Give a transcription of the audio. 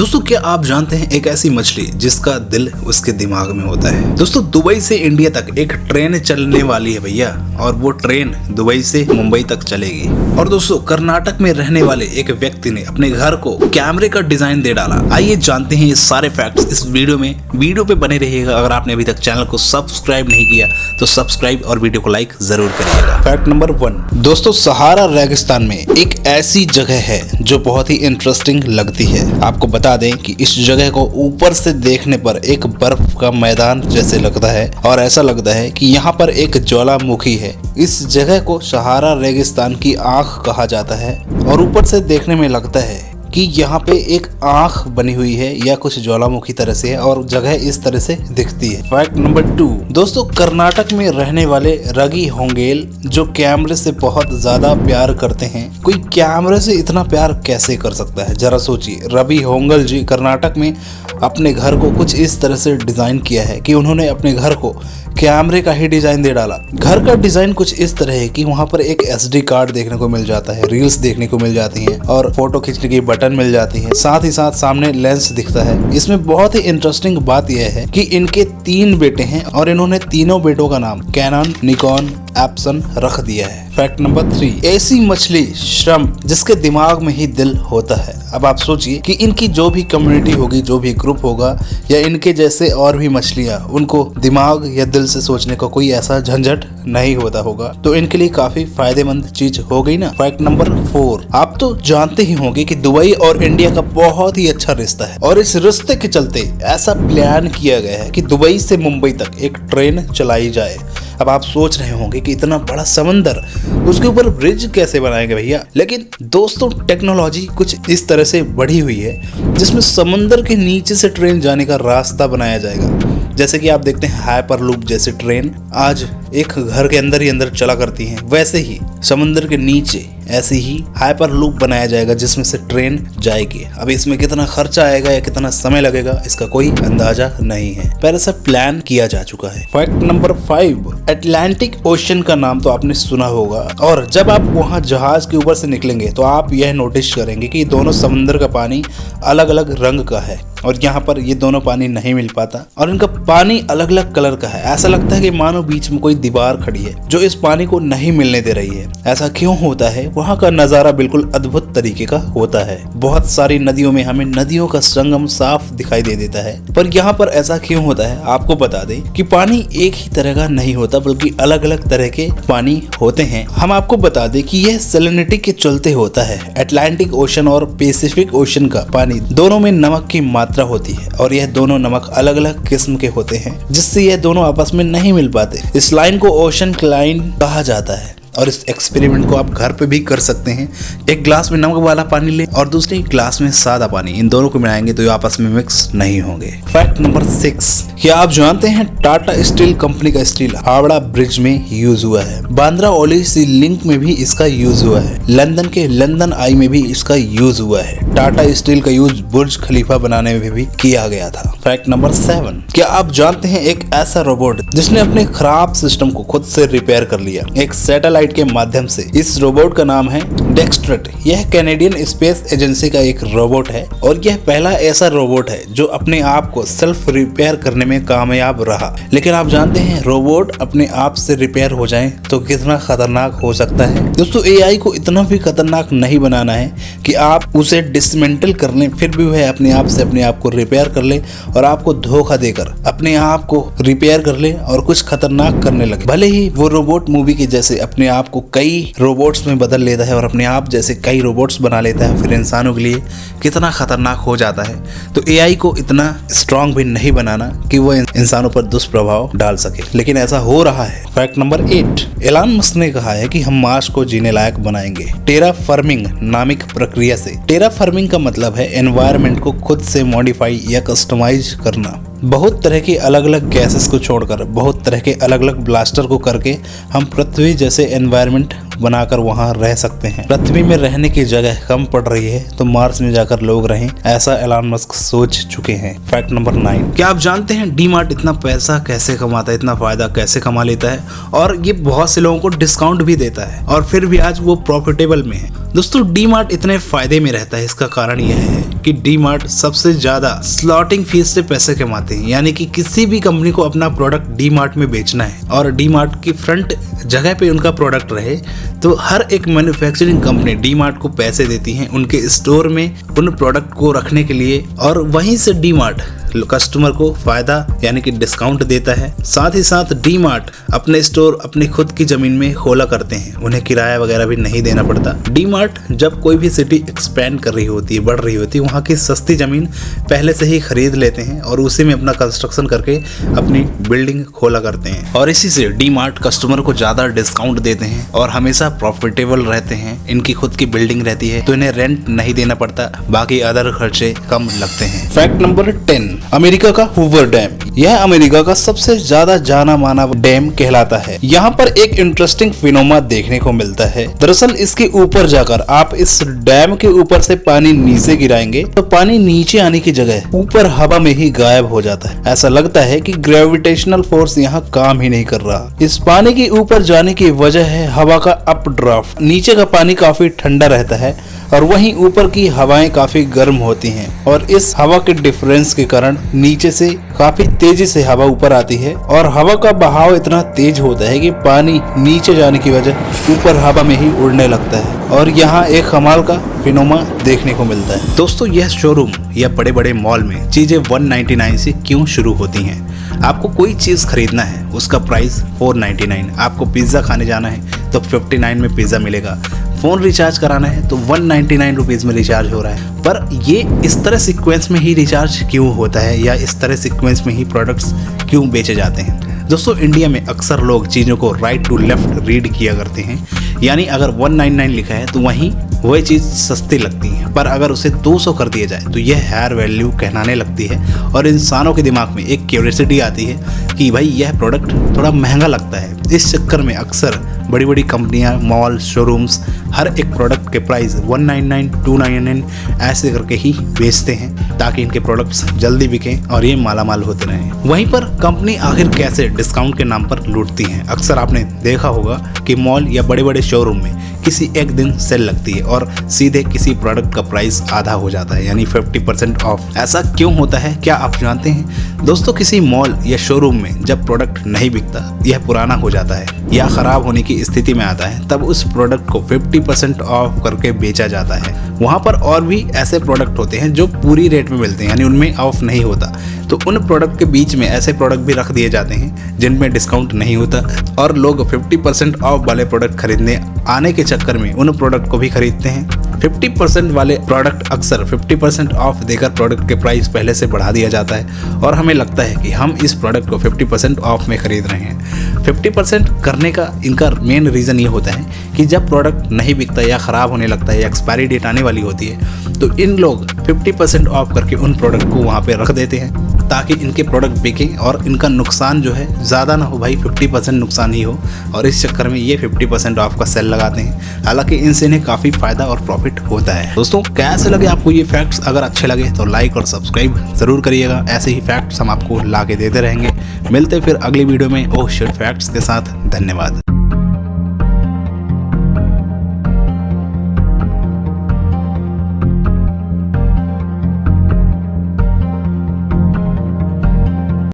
दोस्तों क्या आप जानते हैं एक ऐसी मछली जिसका दिल उसके दिमाग में होता है। दोस्तों दुबई से इंडिया तक एक ट्रेन चलने वाली है भैया, और वो ट्रेन दुबई से मुंबई तक चलेगी। और दोस्तों कर्नाटक में रहने वाले एक व्यक्ति ने अपने घर को कैमरे का डिजाइन दे डाला। आइए जानते हैं ये सारे फैक्ट्स इस वीडियो में। वीडियो पे बने रहिएगा। अगर आपने अभी तक चैनल को सब्सक्राइब नहीं किया तो सब्सक्राइब और वीडियो को लाइक जरूर करिएगा। फैक्ट नंबर 1, दोस्तों सहारा रेगिस्तान में एक ऐसी जगह है जो बहुत ही इंटरेस्टिंग लगती है। आपको बता दें कि इस जगह को ऊपर से देखने पर एक बर्फ का मैदान जैसे लगता है और ऐसा लगता है कि यहाँ पर एक ज्वालामुखी है। इस जगह को सहारा रेगिस्तान की आंख कहा जाता है और ऊपर से देखने में लगता है कि यहाँ पे एक आंख बनी हुई है या कुछ ज्वालामुखी तरह से है और जगह इस तरह से दिखती है। फैक्ट नंबर 2, दोस्तों कर्नाटक में रहने वाले रगी होंगेल जो कैमरे से बहुत ज्यादा प्यार करते हैं। कोई कैमरे से इतना प्यार कैसे कर सकता है, जरा सोचिए। रवि होंगल जी कर्नाटक में अपने घर को कुछ इस तरह से डिजाइन किया है कि उन्होंने अपने घर को कैमरे का ही डिजाइन दे डाला। घर का डिजाइन कुछ इस तरह है कि वहाँ पर एक SD कार्ड देखने को मिल जाता है, रील्स देखने को मिल जाती हैं और फोटो खींचने की बटन मिल जाती है। साथ ही साथ सामने लेंस दिखता है। इसमें बहुत ही इंटरेस्टिंग बात यह है कि इनके 3 बेटे हैं और इन्होंने तीनों बेटों का नाम कैनन, निकॉन, एप्सन रख दिया है। फैक्ट नंबर 3, ऐसी मछली श्रम्प जिसके दिमाग में ही दिल होता है। अब आप सोचिए कि इनकी जो भी कम्युनिटी होगी, जो भी ग्रुप होगा या इनके जैसे और भी मछलियां, उनको दिमाग या दिल से सोचने का कोई ऐसा झंझट नहीं होता होगा, तो इनके लिए काफी फायदेमंद चीज हो गई ना। फैक्ट नंबर 4, आप तो जानते ही होंगे कि दुबई और इंडिया का बहुत ही अच्छा रिश्ता है और इस रिश्ते के चलते ऐसा प्लान किया गया है कि दुबई से मुंबई तक एक ट्रेन चलाई जाए। अब आप सोच रहे होंगे कि इतना बड़ा समंदर, उसके ऊपर ब्रिज कैसे बनाएंगे भैया। लेकिन दोस्तों टेक्नोलॉजी कुछ इस तरह से बढ़ी हुई है जिसमें समंदर के नीचे से ट्रेन जाने का रास्ता बनाया जाएगा। जैसे कि आप देखते हैं हाइपरलूप जैसे ट्रेन आज एक घर के अंदर ही अंदर चला करती हैं, वैसे ही समंदर के नीचे ऐसे ही हाइपरलूप बनाया जाएगा जिसमें से ट्रेन जाएगी। अब इसमें कितना खर्चा आएगा या कितना समय लगेगा इसका कोई अंदाजा नहीं है, पहले से प्लान किया जा चुका है। फैक्ट नंबर 5, अटलांटिक ओशन का नाम तो आपने सुना होगा और जब आप वहां जहाज के ऊपर से निकलेंगे तो आप यह नोटिस करेंगे कि दोनों समंदर का पानी अलग अलग रंग का है और यहाँ पर ये दोनों पानी नहीं मिल पाता और इनका पानी अलग अलग कलर का है। ऐसा लगता है कि मानो बीच में कोई दीवार खड़ी है जो इस पानी को नहीं मिलने दे रही है। ऐसा क्यों होता है? वहाँ का नजारा बिल्कुल अद्भुत तरीके का होता है। बहुत सारी नदियों में हमें नदियों का संगम साफ दिखाई दे देता है, पर यहाँ पर ऐसा क्यों होता है? आपको बता दें कि पानी एक ही तरह का नहीं होता बल्कि अलग अलग तरह के पानी होते हैं। हम आपको बता दें कि यह सैलिनिटी के चलते होता है। अटलांटिक ओशन और पैसिफिक ओशन का पानी दोनों में नमक की मात्रा होती है और यह दोनों नमक अलग अलग किस्म के होते हैं जिससे यह दोनों आपस में नहीं मिल पाते। इस लाइन को ओशन लाइन कहा जाता है और इस एक्सपेरिमेंट को आप घर पे भी कर सकते हैं। एक ग्लास में नमक वाला पानी लें और दूसरे ग्लास में सादा पानी, इन दोनों को मिलाएंगे तो ये आपस में मिक्स नहीं होंगे। फैक्ट नंबर 6, क्या आप जानते हैं टाटा स्टील कंपनी का स्टील हावड़ा ब्रिज में यूज हुआ है। बांद्रा ओली सी लिंक में भी इसका यूज हुआ है। लंदन के लंदन आई में भी इसका यूज हुआ है। टाटा स्टील का यूज बुर्ज खलीफा बनाने में भी किया गया था। फैक्ट नंबर 7, क्या आप जानते हैं एक ऐसा रोबोट जिसने अपने खराब सिस्टम को खुद से रिपेयर कर लिया एक सैटेलाइट के माध्यम से। इस रोबोट का नाम है डेक्स्ट्रेट। यह कैनेडियन स्पेस एजेंसी का एक रोबोट है और यह पहला ऐसा रोबोट है जो अपने आप को सेल्फ रिपेयर करने में कामयाब रहा। लेकिन आप जानते हैं रोबोट अपने आप से रिपेयर हो जाए तो कितना खतरनाक हो सकता है। दोस्तों AI को इतना भी खतरनाक नहीं बनाना है कि आप उसे डिसमेंटल कर लें फिर भी वह अपने आप से अपने आप को रिपेयर कर ले और आपको धोखा देकर अपने आप को रिपेयर कर ले और कुछ खतरनाक करने लगे। भले ही वो रोबोट मूवी के जैसे अपने आप को कई रोबोट्स में बदल लेता है और अपने आप जैसे कई रोबोट्स बना लेता है, फिर इंसानों के लिए कितना खतरनाक हो जाता है। तो AI को इतना स्ट्रांग भी नहीं बनाना कि वो इंसानों पर दुष्प्रभाव डाल सके, लेकिन ऐसा हो रहा है। फैक्ट नंबर 8, एलन मस्क ने कहा है कि हम मार्स को जीने लायक बनाएंगे टेराफॉर्मिंग नामक प्रक्रिया से। टेराफॉर्मिंग का मतलब है एनवायरनमेंट को खुद से मॉडिफाई या कस्टमाइज करना। बहुत तरह की अलग अलग गैसेस को छोड़कर, बहुत तरह के अलग अलग ब्लास्टर को करके हम पृथ्वी जैसे एनवायरनमेंट बनाकर वहां रह सकते हैं। पृथ्वी में रहने की जगह कम पड़ रही है तो मार्स में जाकर लोग रहें, ऐसा एलन मस्क सोच चुके हैं। फैक्ट नंबर 9, क्या आप जानते हैं डीमार्ट इतना पैसा कैसे कमाता है, इतना फायदा कैसे कमा लेता है, और ये बहुत से लोगों को डिस्काउंट भी देता है और फिर भी आज वो प्रॉफिटेबल में है। दोस्तों डीमार्ट इतने फायदे में रहता है, इसका कारण यह है कि डीमार्ट सबसे ज्यादा स्लॉटिंग फीस से पैसे कमाते हैं। यानी कि किसी भी कंपनी को अपना प्रोडक्ट डीमार्ट में बेचना है और डीमार्ट की फ्रंट जगह पे उनका प्रोडक्ट रहे, तो हर एक मैन्युफैक्चरिंग कंपनी डीमार्ट को पैसे देती है उनके स्टोर में उन प्रोडक्ट को रखने के लिए, और वहीं से डीमार्ट कस्टमर को फायदा यानी कि डिस्काउंट देता है। साथ ही साथ डीमार्ट अपने स्टोर अपनी खुद की जमीन में खोला करते हैं, उन्हें किराया वगैरह भी नहीं देना पड़ता। डीमार्ट जब कोई भी सिटी एक्सपेंड कर रही होती है, बढ़ रही होती है, वहाँ की सस्ती जमीन पहले से ही खरीद लेते हैं और उसी में अपना कंस्ट्रक्शन करके अपनी बिल्डिंग खोला करते हैं, और इसी से डीमार्ट कस्टमर को ज्यादा डिस्काउंट देते हैं और हमेशा प्रॉफिटेबल रहते हैं। इनकी खुद की बिल्डिंग रहती है तो इन्हें रेंट नहीं देना पड़ता, बाकी अदर खर्चे कम लगते हैं। फैक्ट नंबर 10, अमेरिका का हूवर डैम। यह अमेरिका का सबसे ज्यादा जाना माना डैम कहलाता है। यहाँ पर एक इंटरेस्टिंग फिनोमेना देखने को मिलता है। दरअसल इसके ऊपर जाकर आप इस डैम के ऊपर से पानी नीचे गिराएंगे तो पानी नीचे आने की जगह ऊपर हवा में ही गायब हो जाता है। ऐसा लगता है कि ग्रेविटेशनल फोर्स यहाँ काम ही नहीं कर रहा। इस पानी के ऊपर जाने की वजह है हवा का अप ड्राफ्ट। नीचे का पानी काफी ठंडा रहता है और वहीं ऊपर की हवाएं काफी गर्म होती हैं, और इस हवा के डिफरेंस के कारण नीचे से काफी तेजी से हवा ऊपर आती है और हवा का बहाव इतना तेज होता है कि पानी नीचे जाने की वजह ऊपर हवा में ही उड़ने लगता है, और यहाँ एक कमाल का फिनोमेना देखने को मिलता है। दोस्तों यह शोरूम या बड़े बड़े मॉल में चीजें 199 से क्यों शुरू होती हैं? आपको कोई चीज खरीदना है, उसका प्राइस 499। आपको पिज्जा खाने जाना है तो 59 में पिज्जा मिलेगा। फोन रिचार्ज कराना है तो 199 रुपीज में रिचार्ज हो रहा है। पर ये इस तरह सीक्वेंस में ही रिचार्ज क्यों होता है, या इस तरह सीक्वेंस में ही प्रोडक्ट्स क्यों बेचे जाते हैं? दोस्तों इंडिया में अक्सर लोग चीज़ों को राइट टू लेफ्ट रीड किया करते हैं, यानी अगर 199 लिखा है तो वहीं वही चीज़ सस्ती लगती है, पर अगर उसे 200 कर दिया जाए तो यह हायर वैल्यू कहलाने लगती है और इंसानों के दिमाग में एक क्यूरियोसिटी आती है कि भाई यह प्रोडक्ट थोड़ा महंगा लगता है। इस चक्कर में अक्सर बड़ी बड़ी कंपनियां, मॉल, शोरूम्स हर एक प्रोडक्ट के प्राइस 199, 299 ऐसे करके ही बेचते हैं ताकि इनके प्रोडक्ट्स जल्दी बिकें और ये मालामाल होते रहें। वहीं पर कंपनी आखिर कैसे डिस्काउंट के नाम पर लूटती हैं? अक्सर आपने देखा होगा कि मॉल या बड़े बड़े शोरूम में किसी एक दिन सेल लगती है और सीधे किसी प्रोडक्ट का प्राइस आधा हो जाता है, यानी 50% ऑफ। ऐसा क्यों होता है, क्या आप जानते हैं? दोस्तों किसी मॉल या शोरूम में जब प्रोडक्ट नहीं बिकता, यह पुराना हो जाता है या खराब होने की स्थिति में आता है, तब उस प्रोडक्ट को 50% ऑफ करके बेचा जाता है। वहाँ पर और भी ऐसे प्रोडक्ट होते हैं जो पूरी रेट में मिलते हैं, यानी उनमें ऑफ नहीं होता, तो उन प्रोडक्ट के बीच में ऐसे प्रोडक्ट भी रख दिए जाते हैं जिनमें डिस्काउंट नहीं होता और लोग 50% ऑफ वाले प्रोडक्ट खरीदने आने के चक्कर में उन प्रोडक्ट को भी खरीदते हैं। 50% वाले प्रोडक्ट अक्सर 50% ऑफ देकर प्रोडक्ट के प्राइस पहले से बढ़ा दिया जाता है और हमें लगता है कि हम इस प्रोडक्ट को 50% ऑफ में खरीद रहे हैं। 50% करने का इनका मेन रीज़न ये होता है कि जब प्रोडक्ट नहीं बिकता या ख़राब होने लगता है या एक्सपायरी डेट आने वाली होती है तो इन लोग 50% ऑफ करके उन प्रोडक्ट को वहाँ पे रख देते हैं ताकि इनके प्रोडक्ट बिकें और इनका नुकसान जो है ज़्यादा ना हो, भाई 50% नुकसान ही हो, और इस चक्कर में ये 50% ऑफ का सेल लगाते हैं। हालांकि इनसे इन्हें काफ़ी फायदा और प्रॉफिट होता है। दोस्तों कैसे लगे आपको ये फैक्ट्स? अगर अच्छे लगे तो लाइक और सब्सक्राइब ज़रूर करिएगा। ऐसे ही फैक्ट्स हम आपको ला के देते रहेंगे। मिलते फिर अगली वीडियो में ओह शिट फैक्ट्स के साथ। धन्यवाद।